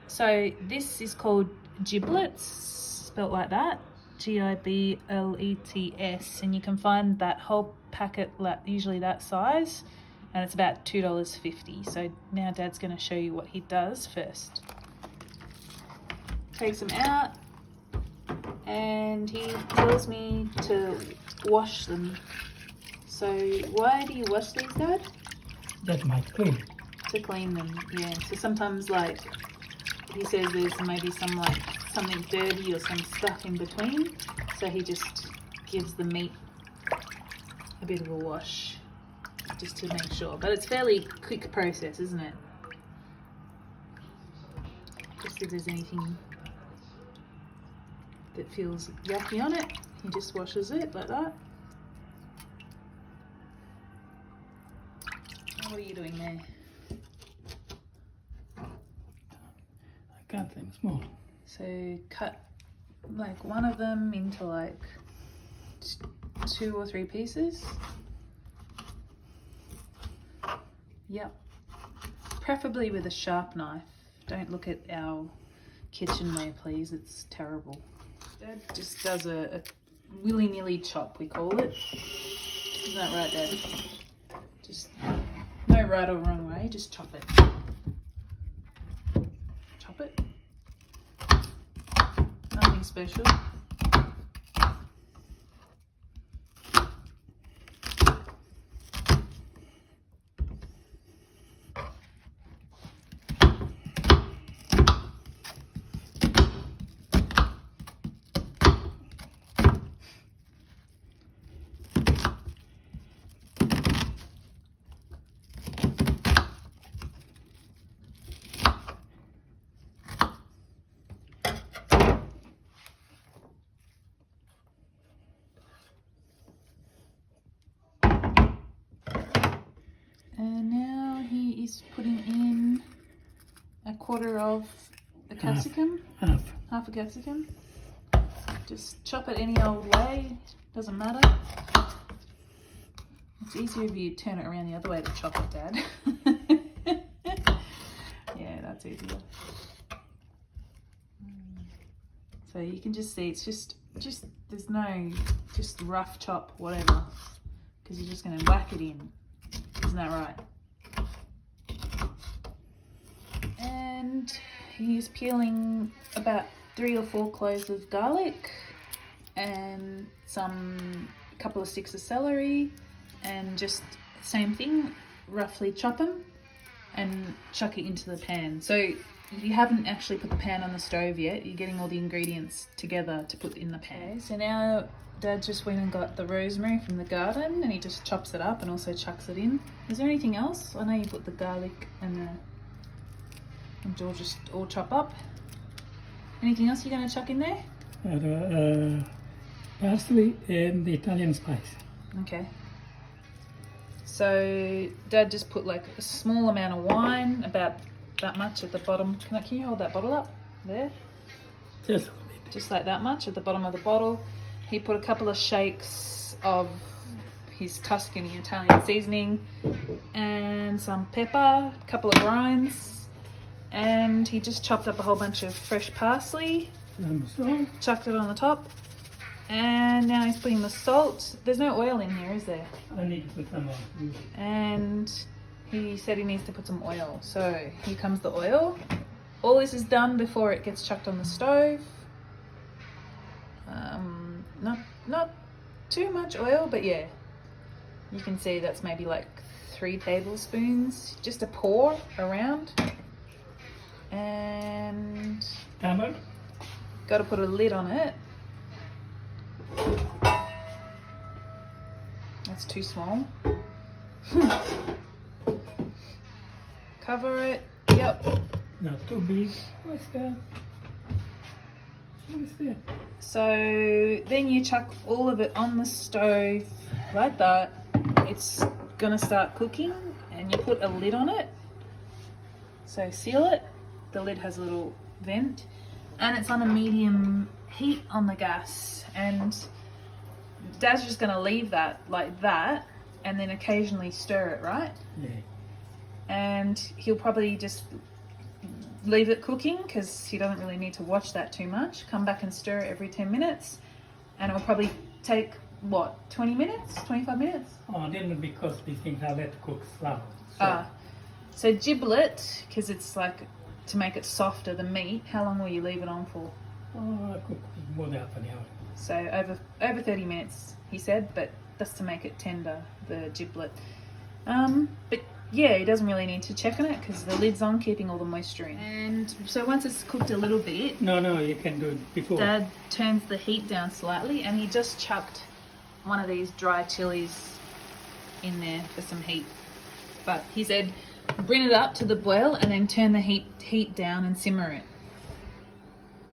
So this is called Giblets, spelt like that, Giblets, and you can find that whole packet, usually that size, and it's about $2.50. So now Dad's going to show you what he does first. Takes them out, and he tells me to wash them. So why do you wash these, Dad? That might clean. To clean them, yeah. So sometimes, like, he says there's maybe some, like, something dirty or some stuff in between, so he just gives the meat a bit of a wash just to make sure. But it's fairly quick process, isn't it? Just if there's anything that feels yucky on it, he just washes it like that. What are you doing there? I cut them small. So cut like one of them into like 2 or 3 pieces. Yep. Preferably with a sharp knife. Don't look at our kitchen way, please. It's terrible. Dad just does a willy-nilly chop, we call it. Isn't that right, Dad? Just no right or wrong way, just chop it. Chop it. Nothing special. And now he is putting in a quarter of a capsicum. Half a capsicum. Just chop it any old way, doesn't matter. It's easier if you turn it around the other way to chop it, Dad. Yeah, that's easier. So you can just see it's just there's no just rough chop, whatever, because you're just going to whack it in. Isn't that right? And he's peeling about 3 or 4 cloves of garlic and a couple of sticks of celery, and just same thing, roughly chop them and chuck it into the pan. So you haven't actually put the pan on the stove yet. You're getting all the ingredients together to put in the pan. Okay, so now Dad just went and got the rosemary from the garden, and he just chops it up and also chucks it in. Is there anything else? I know you put the garlic and George just all chop up. Anything else you're going to chuck in there? Parsley and the Italian spice. Okay. So Dad just put like a small amount of wine, about that much at the bottom. Can you hold that bottle up? There? Just a little bit. Just like that much at the bottom of the bottle. He put a couple of shakes of his Tuscany Italian seasoning and some pepper, a couple of grinds, and he just chopped up a whole bunch of fresh parsley, chucked it on the top, and now he's putting the salt. There's no oil in here, is there? I need to put some on. And he said he needs to put some oil. So here comes the oil. All this is done before it gets chucked on the stove. Not too much oil, but yeah, you can see that's maybe like 3 tablespoons, just to pour around. And got to put a lid on it. That's too small. Cover it. Yep. Not too big. What's that? What is that? So then you chuck all of it on the stove like that. It's gonna start cooking, and you put a lid on it. So seal it. The lid has a little vent, and it's on a medium heat on the gas. And Dad's just gonna leave that like that, and then occasionally stir it, right? Yeah. And he'll probably just leave it cooking because he doesn't really need to watch that too much. Come back and stir it every 10 minutes, and it'll probably take, what, 20 minutes, 25 minutes? Oh, then because these things are let cook slow. So, So giblet, because it's like to make it softer, the meat, how long will you leave it on for? I cook more than half an hour. So over 30 minutes, he said, but that's to make it tender, the giblet. But yeah, he doesn't really need to check on it because the lid's on, keeping all the moisture in. And so once it's cooked a little bit, No, you can do it before. Dad turns the heat down slightly, and he just chucked one of these dry chilies in there for some heat. But he said, bring it up to the boil and then turn the heat down and simmer it.